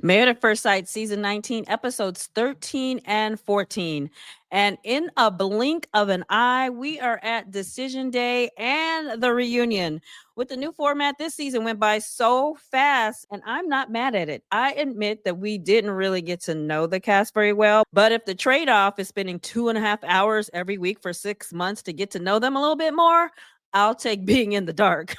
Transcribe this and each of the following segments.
Married at First Sight, season 19, episodes 13 and 14. And in a blink of an eye, we are at Decision Day and the reunion. With the new format, this season went by so fast, and I'm not mad at it. I admit that we didn't really get to know the cast very well, but if the trade off is spending 2.5 hours every week for 6 months to get to know them a little bit more, I'll take being in the dark.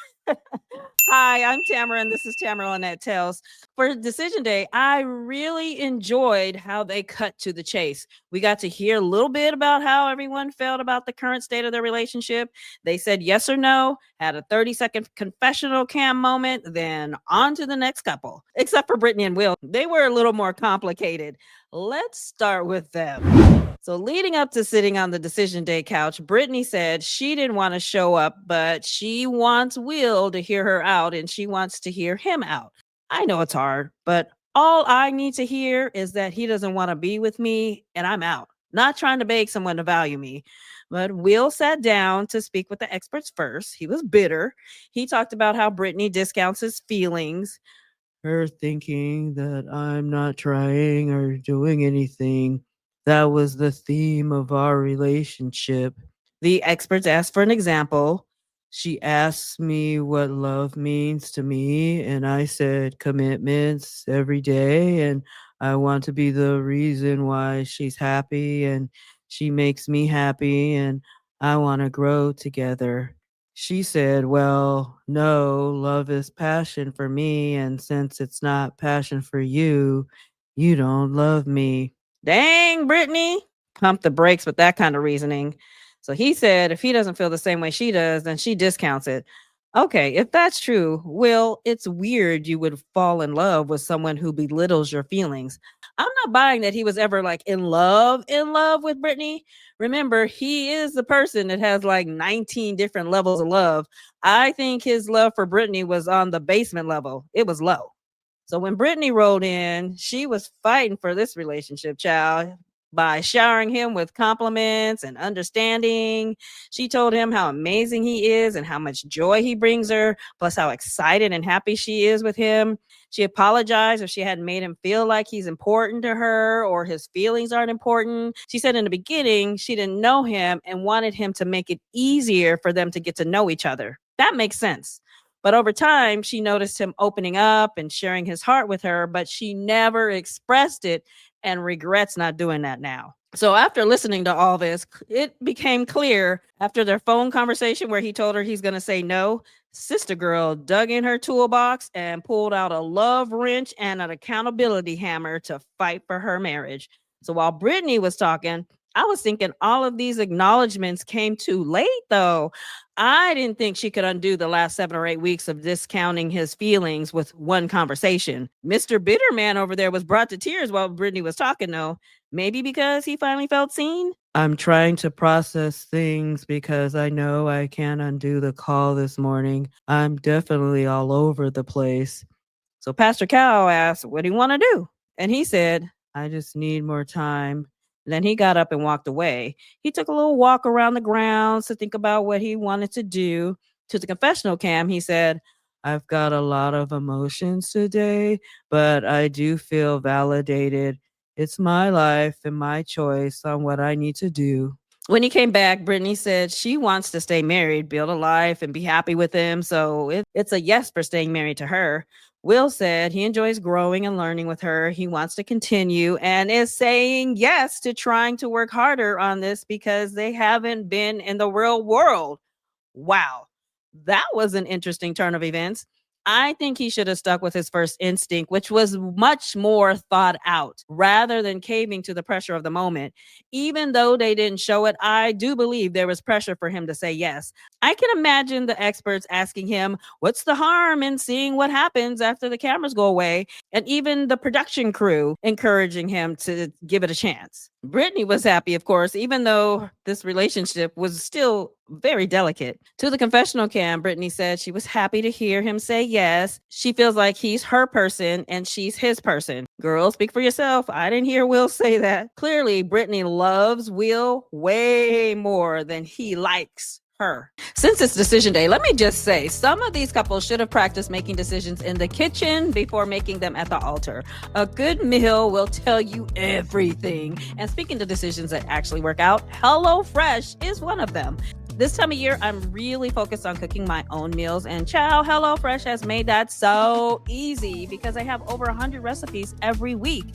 Hi, I'm Tamara, and this is Tamara Lynette Tells. For Decision Day, I really enjoyed how they cut to the chase. We got to hear a little bit about how everyone felt about the current state of their relationship. They said yes or no, had a 30-second confessional cam moment, then on to the next couple. Except for Brittany and Will, they were a little more complicated. Let's start with them. So, leading up to sitting on the Decision Day couch, Brittany said she didn't want to show up, but she wants Will to hear her out and she wants to hear him out. I know it's hard, but all I need to hear is that he doesn't want to be with me and I'm out. Not trying to beg someone to value me. But Will sat down to speak with the experts first. He was bitter. He talked about how Brittany discounts his feelings, her thinking that I'm not trying or doing anything. That was the theme of our relationship. The experts asked for an example. She asked me what love means to me, and I said commitments every day, and I want to be the reason why she's happy, and she makes me happy, and I want to grow together. She said, well, no, love is passion for me. And since it's not passion for you, you don't love me. Dang, Brittany. Pump the brakes with that kind of reasoning. So he said, if he doesn't feel the same way she does, then she discounts it. Okay, if that's true, Will, it's weird you would fall in love with someone who belittles your feelings. I'm not buying that he was ever like in love with Brittany. Remember, he is the person that has like 19 different levels of love. I think his love for Brittany was on the basement level. It was low. So when Brittany rolled in, she was fighting for this relationship, child, by showering him with compliments and understanding. She told him how amazing he is and how much joy he brings her, plus how excited and happy she is with him. She apologized if she hadn't made him feel like he's important to her or his feelings aren't important. She said in the beginning, she didn't know him and wanted him to make it easier for them to get to know each other. That makes sense. But over time, she noticed him opening up and sharing his heart with her, but she never expressed it and regrets not doing that now. So after listening to all this, it became clear after their phone conversation where he told her he's going to say no, Sister Girl dug in her toolbox and pulled out a love wrench and an accountability hammer to fight for her marriage. So while Brittany was talking, I was thinking all of these acknowledgments came too late, though. I didn't think she could undo the last 7 or 8 weeks of discounting his feelings with one conversation. Mr. Bitterman over there was brought to tears while Brittany was talking, though. Maybe because he finally felt seen? I'm trying to process things because I know I can't undo the call this morning. I'm definitely all over the place. So Pastor Cal asked, what do you want to do? And he said, I just need more time. And then he got up and walked away. He took a little walk around the grounds to think about what he wanted to do. To the confessional cam, he said, I've got a lot of emotions today, but I do feel validated. It's my life and my choice on what I need to do. When he came back, Brittany said she wants to stay married, build a life, and be happy with him. So it's a yes for staying married to her. Will said he enjoys growing and learning with her. He wants to continue and is saying yes to trying to work harder on this because they haven't been in the real world. Wow, that was an interesting turn of events. I think he should have stuck with his first instinct, which was much more thought out rather than caving to the pressure of the moment. Even though they didn't show it, I do believe there was pressure for him to say yes. I can imagine the experts asking him, what's the harm in seeing what happens after the cameras go away? And even the production crew encouraging him to give it a chance. Brittany was happy, of course, even though this relationship was still very delicate. To the confessional cam, Brittany said she was happy to hear him say yes. She feels like he's her person and she's his person. Girl, speak for yourself. I didn't hear Will say that. Clearly, Brittany loves Will way more than he likes her. Since it's decision day, let me just say some of these couples should have practiced making decisions in the kitchen before making them at the altar. A good meal will tell you everything. And speaking of decisions that actually work out, HelloFresh is one of them. This time of year, I'm really focused on cooking my own meals, and ciao, HelloFresh has made that so easy because they have over 100 recipes every week.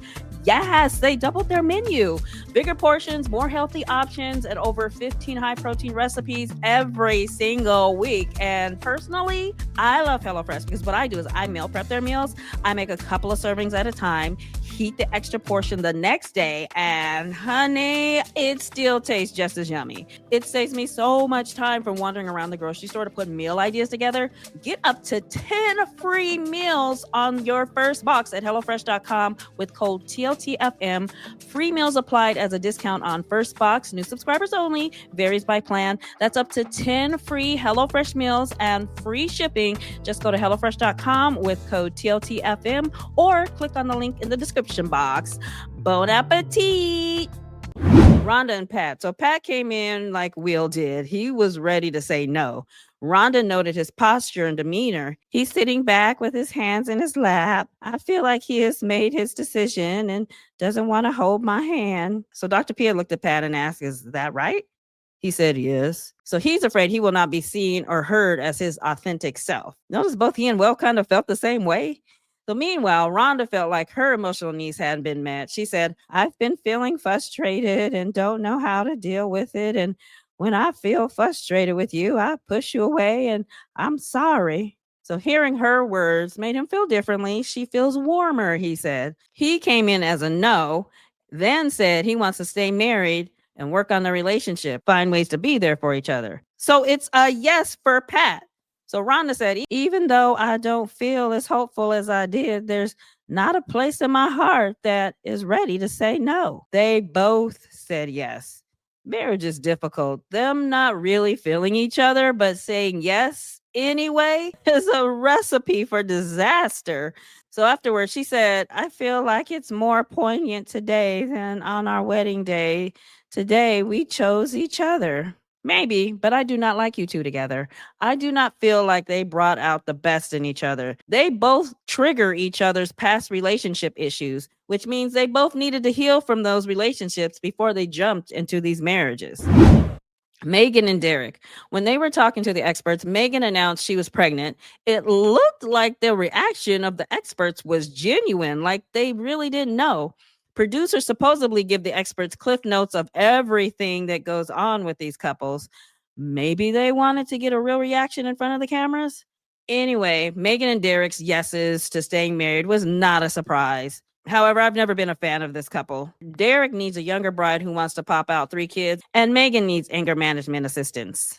Yes, they doubled their menu. Bigger portions, more healthy options, and over 15 high protein recipes every single week. And personally, I love HelloFresh because what I do is I meal prep their meals. I make a couple of servings at a time, heat the extra portion the next day, and honey, it still tastes just as yummy. It saves me so much time from wandering around the grocery store to put meal ideas together. Get up to 10 free meals on your first box at HelloFresh.com with code TLTFM. Free meals applied as a discount on first box. New subscribers only. Varies by plan. That's up to 10 free HelloFresh meals and free shipping. Just go to HelloFresh.com with code TLTFM or click on the link in the description box. Bon appetit! Rhonda and Pat. So Pat came in like Will did. He was ready to say no. Rhonda noted his posture and demeanor. He's sitting back with his hands in his lap. I feel like he has made his decision and doesn't want to hold my hand. So Dr. Pierre looked at Pat and asked, "Is that right?" He said yes. So he's afraid he will not be seen or heard as his authentic self. Notice both he and Will kind of felt the same way. So meanwhile, Rhonda felt like her emotional needs hadn't been met. She said, "I've been feeling frustrated and don't know how to deal with it. And when I feel frustrated with you, I push you away and I'm sorry." So hearing her words made him feel differently. She feels warmer, he said. He came in as a no, then said he wants to stay married and work on the relationship, find ways to be there for each other. So it's a yes for Pat. So Rhonda said, "Even though I don't feel as hopeful as I did, there's not a place in my heart that is ready to say no." They both said yes. Marriage is difficult. Them not really feeling each other, but saying yes anyway is a recipe for disaster. So afterwards, she said, "I feel like it's more poignant today than on our wedding day. Today, we chose each other." Maybe, but I do not like you two together. I do not feel like they brought out the best in each other. They both trigger each other's past relationship issues, which means they both needed to heal from those relationships before they jumped into these marriages. Megan and Derek, when they were talking to the experts, Megan announced she was pregnant. It looked like the reaction of the experts was genuine, like they really didn't know. Producers supposedly give the experts cliff notes of everything that goes on with these couples. Maybe they wanted to get a real reaction in front of the cameras. Anyway, Megan and Derek's yeses to staying married was not a surprise. However, I've never been a fan of this couple. Derek needs a younger bride who wants to pop out 3 kids, and Megan needs anger management assistance.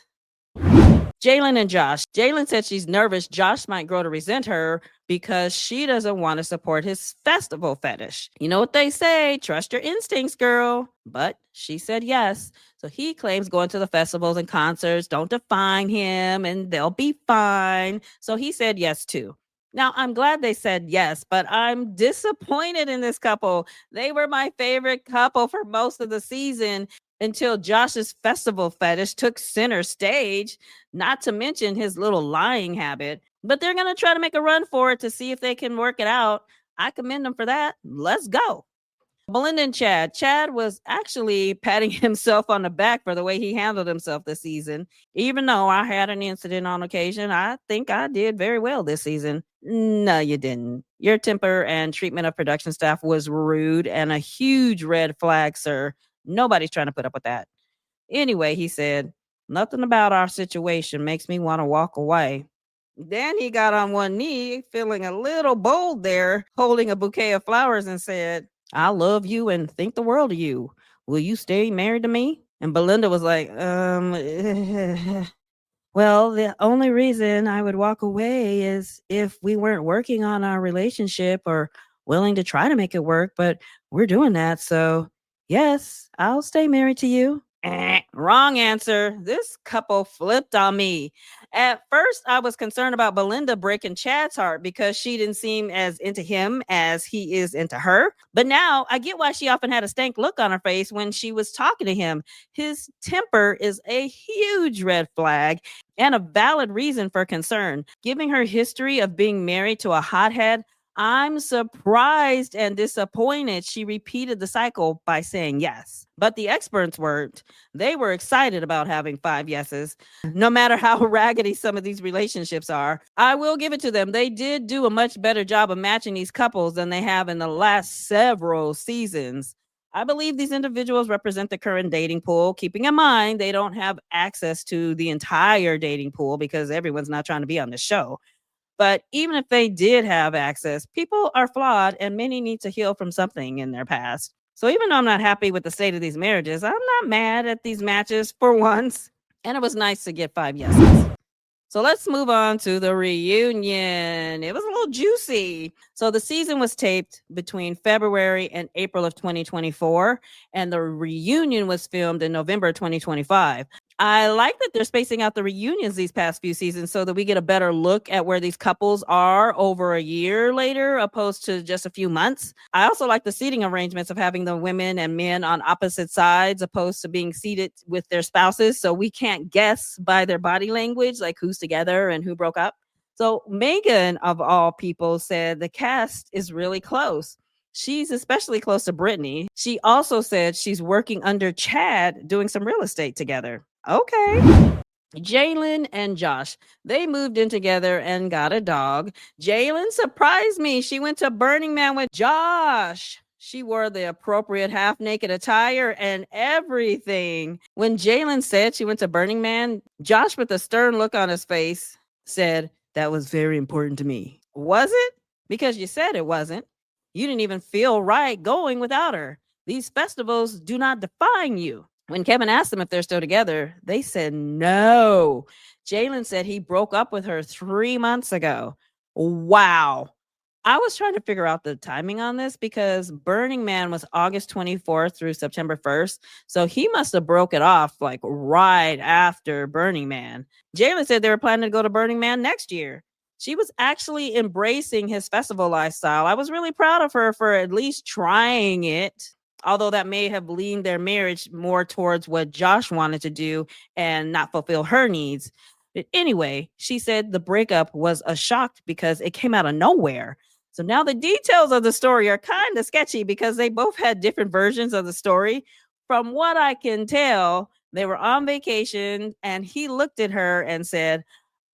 Jalen and Josh. Jalen said she's nervous Josh might grow to resent her because she doesn't want to support his festival fetish. You know what they say, trust your instincts, girl. But she said yes. So he claims going to the festivals and concerts don't define him and they'll be fine. So he said yes too. Now, I'm glad they said yes, but I'm disappointed in this couple. They were my favorite couple for most of the season until Josh's festival fetish took center stage, not to mention his little lying habit. But they're going to try to make a run for it to see if they can work it out. I commend them for that. Let's go. Belinda and Chad. Chad was actually patting himself on the back for the way he handled himself this season. Even though I had an incident on occasion, I think I did very well this season. No, you didn't. Your temper and treatment of production staff was rude and a huge red flag, sir. Nobody's trying to put up with that. Anyway, he said, "Nothing about our situation makes me want to walk away." Then he got on one knee, feeling a little bold there, holding a bouquet of flowers and said, "I love you and think the world of you. Will you stay married to me?" And Belinda was like, well, the only reason I would walk away is if we weren't working on our relationship or willing to try to make it work, but we're doing that. So, yes, I'll stay married to you." Wrong answer. This couple flipped on me. At first, I was concerned about Belinda breaking Chad's heart because she didn't seem as into him as he is into her. But now I get why she often had a stank look on her face when she was talking to him. His temper is a huge red flag and a valid reason for concern. Giving her history of being married to a hothead, I'm surprised and disappointed she repeated the cycle by saying yes. But the experts weren't. They were excited about having 5 yeses, no matter how raggedy some of these relationships are. I will give it to them. They did do a much better job of matching these couples than they have in the last several seasons. I believe these individuals represent the current dating pool, keeping in mind they don't have access to the entire dating pool because everyone's not trying to be on the show. But even if they did have access, people are flawed and many need to heal from something in their past. So even though I'm not happy with the state of these marriages, I'm not mad at these matches for once. And it was nice to get 5 yeses. So let's move on to the reunion. It was a little juicy. So the season was taped between February and April of 2024, and the reunion was filmed in November 2025. I like that they're spacing out the reunions these past few seasons so that we get a better look at where these couples are over a year later, opposed to just a few months. I also like the seating arrangements of having the women and men on opposite sides, opposed to being seated with their spouses. So we can't guess by their body language, like who's together and who broke up. So Megan, of all people, said the cast is really close. She's especially close to Brittany. She also said she's working under Chad doing some real estate together. Okay. Jalen and Josh, they moved in together and got a dog. Jalen surprised me. She went to Burning Man with Josh. She wore the appropriate half naked attire and everything. When Jalen said she went to Burning Man, Josh, with a stern look on his face, said, "That was very important to me." Was it? Because you said it wasn't. You didn't even feel right going without her. These festivals do not define you. When Kevin asked them if they're still together, they said no. Jalen said he broke up with her 3 months ago. Wow. I was trying to figure out the timing on this because Burning Man was August 24th through September 1st. So he must have broke it off like right after Burning Man. Jalen said they were planning to go to Burning Man next year. She was actually embracing his festival lifestyle. I was really proud of her for at least trying it, although that may have leaned their marriage more towards what Josh wanted to do and not fulfill her needs. But anyway, she said the breakup was a shock because it came out of nowhere. So now the details of the story are kind of sketchy because they both had different versions of the story. From what I can tell, they were on vacation and he looked at her and said,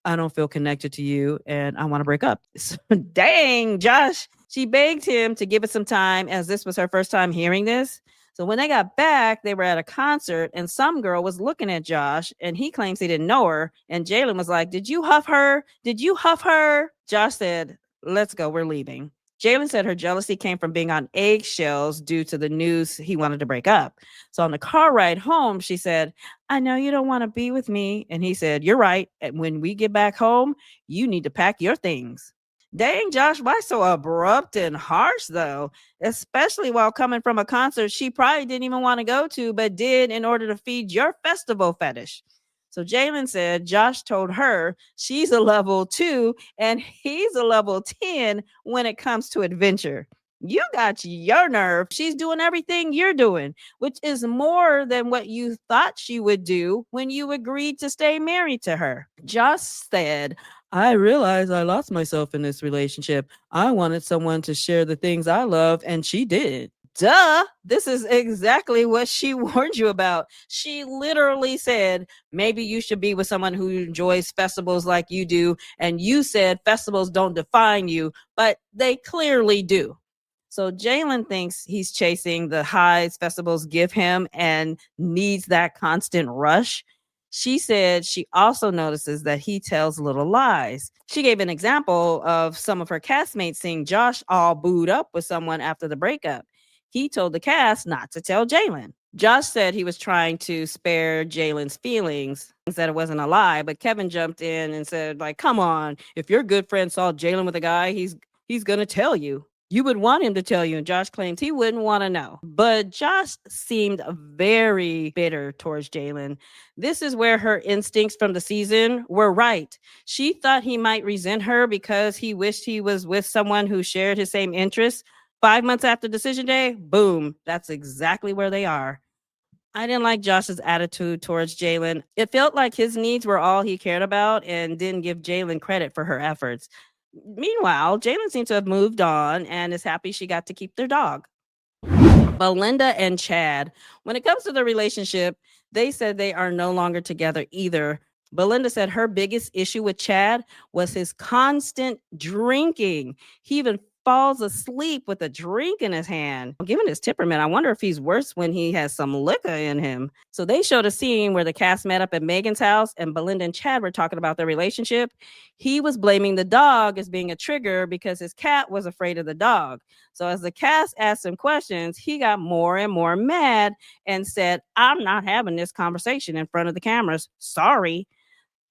"I don't feel connected to you and I want to break up." So, dang, Josh. She begged him to give it some time as this was her first time hearing this. So when they got back, they were at a concert and some girl was looking at Josh and he claims he didn't know her. And Jalen was like, "Did you huff her? Did you huff her?" Josh said, "Let's go. We're leaving." Jalen said her jealousy came from being on eggshells due to the news he wanted to break up. So on the car ride home, she said, "I know you don't want to be with me." And he said, "You're right. And when we get back home, you need to pack your things." Dang, Josh, why so abrupt and harsh, though? Especially while coming from a concert she probably didn't even want to go to, but did in order to feed your festival fetish. So Jalen said Josh told her she's a level 2 and he's a level 10 when it comes to adventure. You got your nerve. She's doing everything you're doing, which is more than what you thought she would do when you agreed to stay married to her. Josh said, "I realized I lost myself in this relationship. I wanted someone to share the things I love, and she did." Duh, this is exactly what she warned you about. She literally said, "Maybe you should be with someone who enjoys festivals like you do." And you said festivals don't define you, but they clearly do. So Jalen thinks he's chasing the highs festivals give him and needs that constant rush. She said she also notices that he tells little lies. She gave an example of some of her castmates seeing Josh all booed up with someone after the breakup. He told the cast not to tell Jalen. Josh said he was trying to spare Jalen's feelings, said it wasn't a lie, but Kevin jumped in and said, like, "Come on, if your good friend saw Jalen with a guy, he's gonna tell you." You would want him to tell you, and Josh claims he wouldn't want to know. But Josh seemed very bitter towards Jalen. This is where her instincts from the season were right. She thought he might resent her because he wished he was with someone who shared his same interests. 5 months after decision day, boom, that's exactly where they are. I didn't like Josh's attitude towards Jalen. It felt like his needs were all he cared about and didn't give Jalen credit for her efforts. Meanwhile, Jalen seems to have moved on and is happy she got to keep their dog. Belinda and Chad. When it comes to the relationship, they said they are no longer together either. Belinda said her biggest issue with Chad was his constant drinking. He even falls asleep with a drink in his hand. Given his temperament, I wonder if he's worse when he has some liquor in him. So they showed a scene where the cast met up at Megan's house and Belinda and Chad were talking about their relationship. He was blaming the dog as being a trigger because his cat was afraid of the dog. So as the cast asked him questions, he got more and more mad and said, "I'm not having this conversation in front of the cameras. Sorry.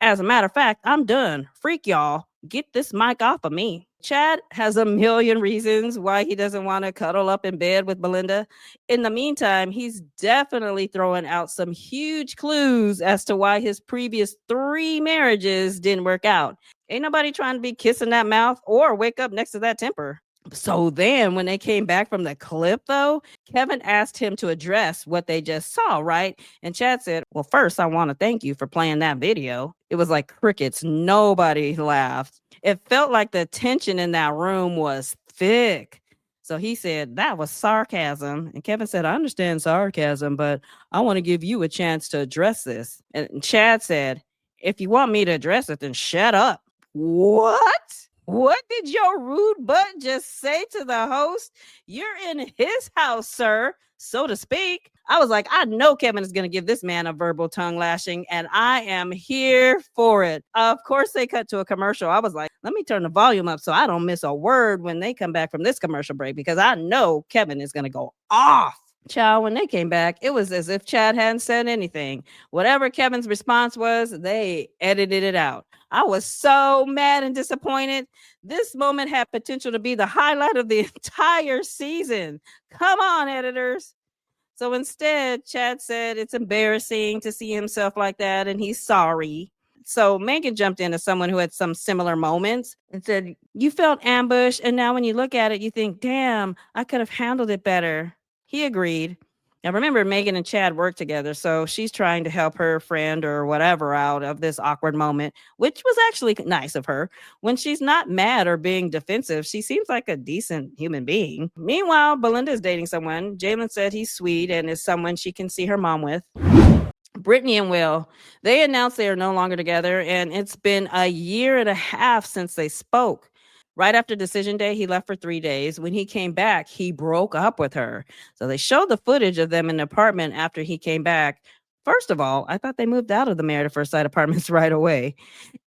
As a matter of fact, I'm done. Freak y'all. Get this mic off of me." Chad has a million reasons why he doesn't want to cuddle up in bed with Belinda. In the meantime, he's definitely throwing out some huge clues as to why his previous 3 marriages didn't work out. Ain't nobody trying to be kissing that mouth or wake up next to that temper. So then when they came back from the clip, though, Kevin asked him to address what they just saw, right? And Chad said, "Well, first, I want to thank you for playing that video." It was like crickets. Nobody laughed. It felt like the tension in that room was thick. So he said, "That was sarcasm." And Kevin said, "I understand sarcasm, but I want to give you a chance to address this." And Chad said, "If you want me to address it, then shut up." What? What did your rude butt just say to the host? You're in his house, sir, so to speak. I was like, I know Kevin is going to give this man a verbal tongue lashing, and I am here for it. Of course, they cut to a commercial. I was like, let me turn the volume up so I don't miss a word when they come back from this commercial break because I know Kevin is going to go off. Child, when they came back, it was as if Chad hadn't said anything. Whatever Kevin's response was, they edited it out. I was so mad and disappointed. This moment had potential to be the highlight of the entire season. Come on, editors. So instead, Chad said it's embarrassing to see himself like that and he's sorry. So Megan jumped in as someone who had some similar moments and said, "You felt ambushed, and now when you look at it, you think, damn, I could have handled it better." He agreed. Now remember, Megan and Chad work together, so she's trying to help her friend or whatever out of this awkward moment, which was actually nice of her. When she's not mad or being defensive, she seems like a decent human being. Meanwhile, Belinda is dating someone. Jalen said he's sweet and is someone she can see her mom with. Brittany and Will, they announced they are no longer together, and it's been a year and a half since they spoke. Right after decision day, he left for 3 days. When he came back, he broke up with her. So they showed the footage of them in the apartment after he came back. First of all, I thought they moved out of the Married at First Sight apartments right away.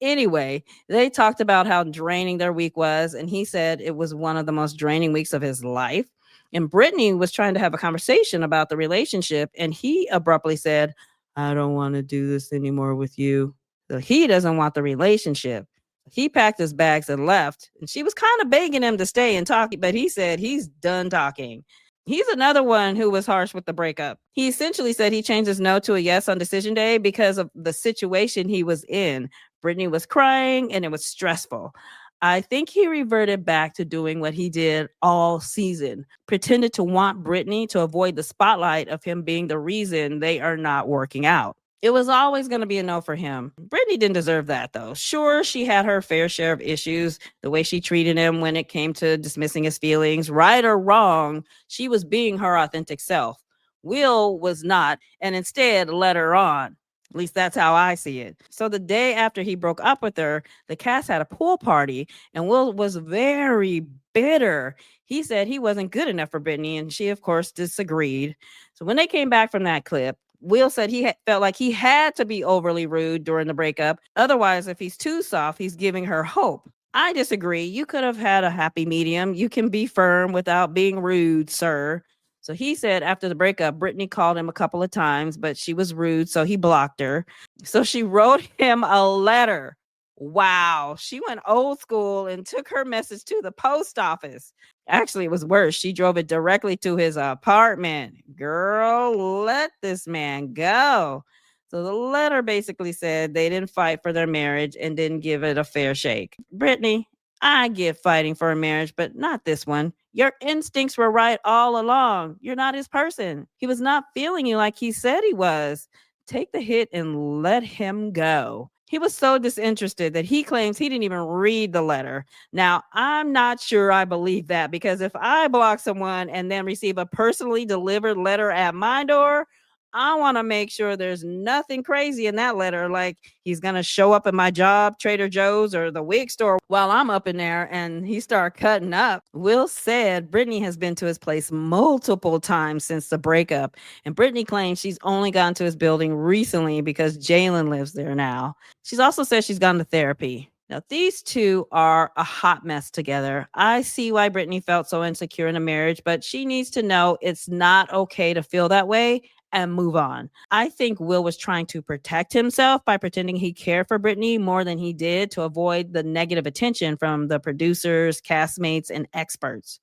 Anyway, they talked about how draining their week was, and he said it was one of the most draining weeks of his life. And Brittany was trying to have a conversation about the relationship, and he abruptly said, "I don't want to do this anymore with you." So he doesn't want the relationship. He packed his bags and left, and she was kind of begging him to stay and talk, but he said he's done talking. He's another one who was harsh with the breakup. He essentially said he changed his no to a yes on decision day because of the situation he was in. Brittany was crying and it was stressful. I think he reverted back to doing what he did all season, pretended to want Brittany to avoid the spotlight of him being the reason they are not working out. It was always going to be a no for him. Brittany didn't deserve that, though. Sure, she had her fair share of issues, the way she treated him when it came to dismissing his feelings. Right or wrong, she was being her authentic self. Will was not, and instead led her on. At least that's how I see it. So the day after he broke up with her, the cast had a pool party, and Will was very bitter. He said he wasn't good enough for Brittany, and she, of course, disagreed. So when they came back from that clip, Will said he felt like he had to be overly rude during the breakup. Otherwise, if he's too soft, he's giving her hope. I disagree. You could have had a happy medium. You can be firm without being rude, sir. So he said after the breakup, Brittany called him a couple of times, but she was rude, so he blocked her. So she wrote him a letter. Wow, she went old school and took her message to the post office. Actually, it was worse. She drove it directly to his apartment. Girl, let this man go. So the letter basically said they didn't fight for their marriage and didn't give it a fair shake. Brittany, I get fighting for a marriage, but not this one. Your instincts were right all along. You're not his person. He was not feeling you like he said he was. Take the hit and let him go. He was so disinterested that he claims he didn't even read the letter. Now, I'm not sure I believe that because if I block someone and then receive a personally delivered letter at my door, I want to make sure there's nothing crazy in that letter, like he's going to show up at my job, Trader Joe's or the wig store while I'm up in there and he start cutting up. Will said Brittany has been to his place multiple times since the breakup, and Brittany claims she's only gone to his building recently because Jalen lives there now. She's also said she's gone to therapy. Now, these two are a hot mess together. I see why Brittany felt so insecure in a marriage, but she needs to know it's not okay to feel that way and move on. I think Will was trying to protect himself by pretending he cared for Brittany more than he did to avoid the negative attention from the producers, castmates, and experts.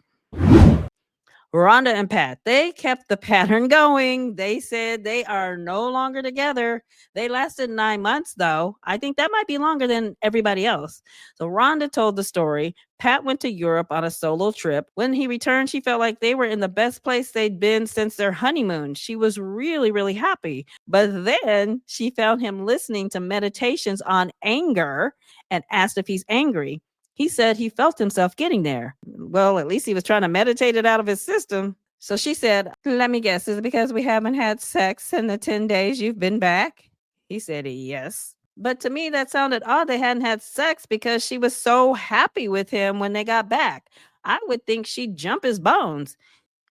Rhonda and Pat, they kept the pattern going. They said they are no longer together. They lasted 9 months, though. I think that might be longer than everybody else. So Rhonda told the story. Pat went to Europe on a solo trip. When he returned, she felt like they were in the best place they'd been since their honeymoon. She was really, really happy. But then she found him listening to meditations on anger and asked if he's angry. He said he felt himself getting there. Well, at least he was trying to meditate it out of his system. So she said, "Let me guess, is it because we haven't had sex in the 10 days you've been back?" He said, "Yes." But to me, that sounded odd. They hadn't had sex because she was so happy with him when they got back. I would think she'd jump his bones.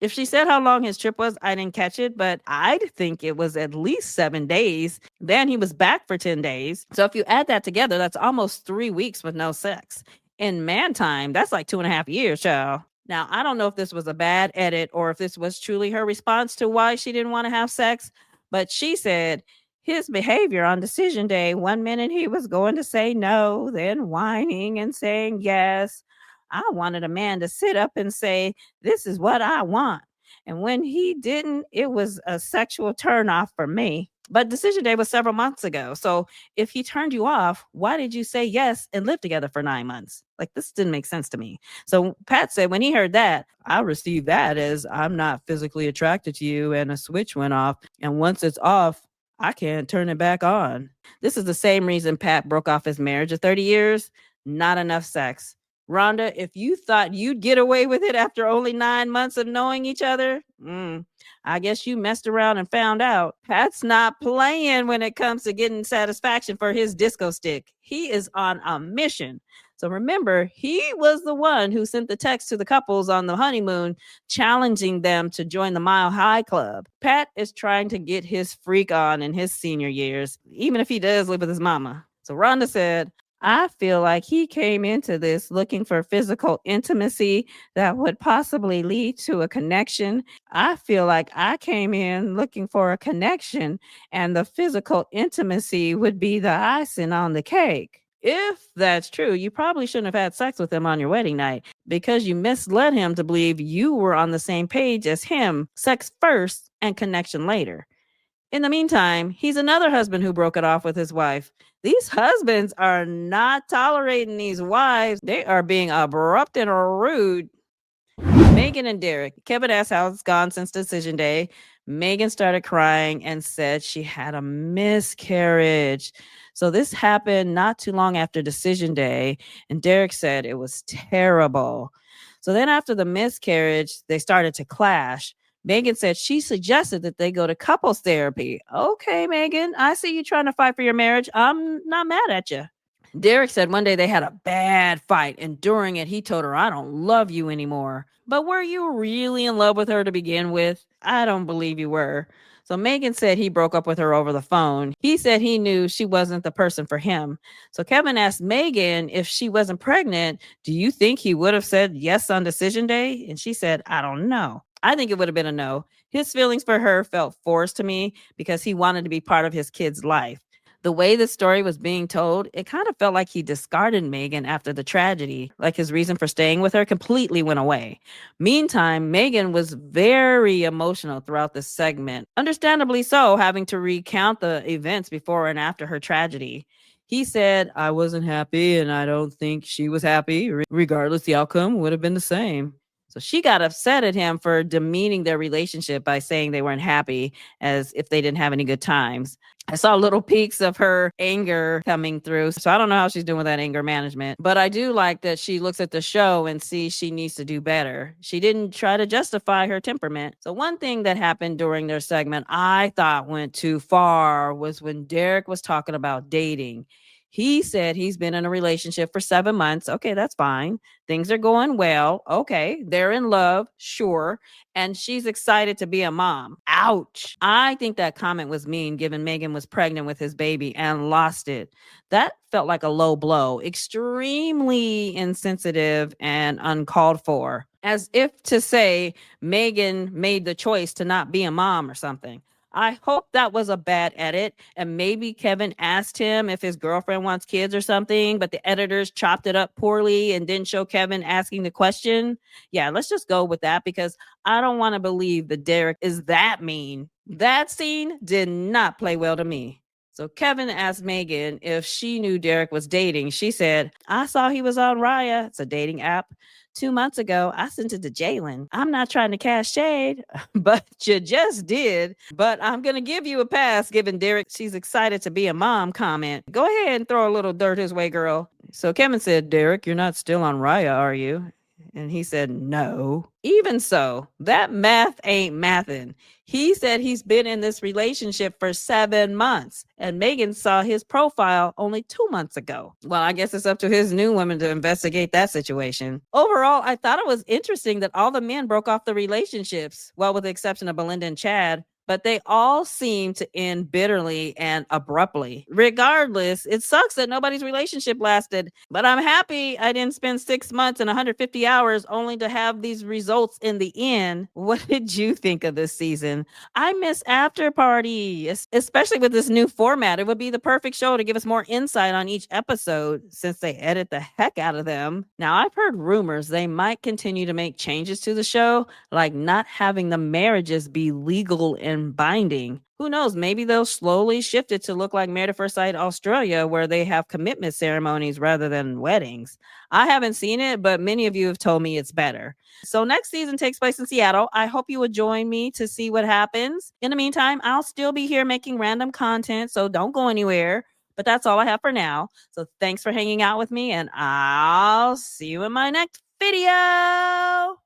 If she said how long his trip was, I didn't catch it, but I'd think it was at least 7 days. Then he was back for 10 days. So if you add that together, that's almost 3 weeks with no sex. In man time, that's like 2.5 years, child. Now, I don't know if this was a bad edit or if this was truly her response to why she didn't want to have sex, but she said his behavior on decision day, one minute he was going to say no, then whining and saying yes. I wanted a man to sit up and say, "This is what I want." And when he didn't, it was a sexual turnoff for me. But decision day was several months ago. So if he turned you off, why did you say yes and live together for 9 months? Like, this didn't make sense to me. So Pat said when he heard that, I received that as I'm not physically attracted to you and a switch went off. And once it's off, I can't turn it back on. This is the same reason Pat broke off his marriage of 30 years. Not enough sex. Rhonda, if you thought you'd get away with it after only 9 months of knowing each other, I guess you messed around and found out. Pat's not playing when it comes to getting satisfaction for his disco stick. He is on a mission. So remember, he was the one who sent the text to the couples on the honeymoon, challenging them to join the Mile High Club. Pat is trying to get his freak on in his senior years, even if he does live with his mama. So Rhonda said, I feel like he came into this looking for physical intimacy that would possibly lead to a connection. I feel like I came in looking for a connection, and the physical intimacy would be the icing on the cake. If that's true, you probably shouldn't have had sex with him on your wedding night because you misled him to believe you were on the same page as him, sex first and connection later. In the meantime, he's another husband who broke it off with his wife. These husbands are not tolerating these wives. They are being abrupt and rude. Megan and Derek. Kevin asked how it's gone since decision day. Megan started crying and said she had a miscarriage. So this happened not too long after decision day, and Derek said it was terrible. So then after the miscarriage, they started to clash. Megan said she suggested that they go to couples therapy. Okay, Megan, I see you trying to fight for your marriage. I'm not mad at you. Derek said one day they had a bad fight, and during it, he told her, I don't love you anymore. But were you really in love with her to begin with? I don't believe you were. So Megan said he broke up with her over the phone. He said he knew she wasn't the person for him. So Kevin asked Megan if she wasn't pregnant, do you think he would have said yes on decision day? And she said, I don't know. I think it would have been a no. His feelings for her felt forced to me because he wanted to be part of his kid's life. The way the story was being told, it kind of felt like he discarded Megan after the tragedy, like his reason for staying with her completely went away. Meantime, Megan was very emotional throughout the segment, understandably so, having to recount the events before and after her tragedy. He said, I wasn't happy, and I don't think she was happy. Regardless, the outcome would have been the same. So she got upset at him for demeaning their relationship by saying they weren't happy, as if they didn't have any good times. I saw little peaks of her anger coming through. So I don't know how she's doing with that anger management, but I do like that she looks at the show and sees she needs to do better. She didn't try to justify her temperament. So one thing that happened during their segment I thought went too far was when Derek was talking about dating. He said he's been in a relationship for 7 months. Okay, that's fine. Things are going well. Okay, they're in love. Sure. And she's excited to be a mom. Ouch. I think that comment was mean given Megan was pregnant with his baby and lost it. That felt like a low blow, extremely insensitive and uncalled for, as if to say Megan made the choice to not be a mom or something. I hope that was a bad edit, and maybe Kevin asked him if his girlfriend wants kids or something, but the editors chopped it up poorly and didn't show Kevin asking the question. Yeah, let's just go with that because I don't want to believe that Derek is that mean. That scene did not play well to me. So Kevin asked Megan if she knew Derek was dating. She said, I saw he was on Raya. It's a dating app. 2 months ago, I sent it to Jalen. I'm not trying to cast shade, but you just did. But I'm going to give you a pass, given Derek, she's excited to be a mom comment. Go ahead and throw a little dirt his way, girl. So Kevin said, Derek, you're not still on Raya, are you? And he said, no. Even so, that math ain't mathin'. He said he's been in this relationship for 7 months, and Megan saw his profile only 2 months ago. Well, I guess it's up to his new woman to investigate that situation. Overall, I thought it was interesting that all the men broke off the relationships, well, with the exception of Belinda and Chad, but they all seem to end bitterly and abruptly. Regardless, it sucks that nobody's relationship lasted, but I'm happy I didn't spend 6 months and 150 hours only to have these results in the end. What did you think of this season? I miss After Party, especially with this new format. It would be the perfect show to give us more insight on each episode since they edit the heck out of them. Now, I've heard rumors they might continue to make changes to the show, like not having the marriages be legal and binding. Who knows? Maybe they'll slowly shift it to look like Married at First Sight Australia, where they have commitment ceremonies rather than weddings. I haven't seen it, but many of you have told me it's better. So next season takes place in Seattle. I hope you will join me to see what happens. In the meantime, I'll still be here making random content, so don't go anywhere. But that's all I have for now. So thanks for hanging out with me, and I'll see you in my next video.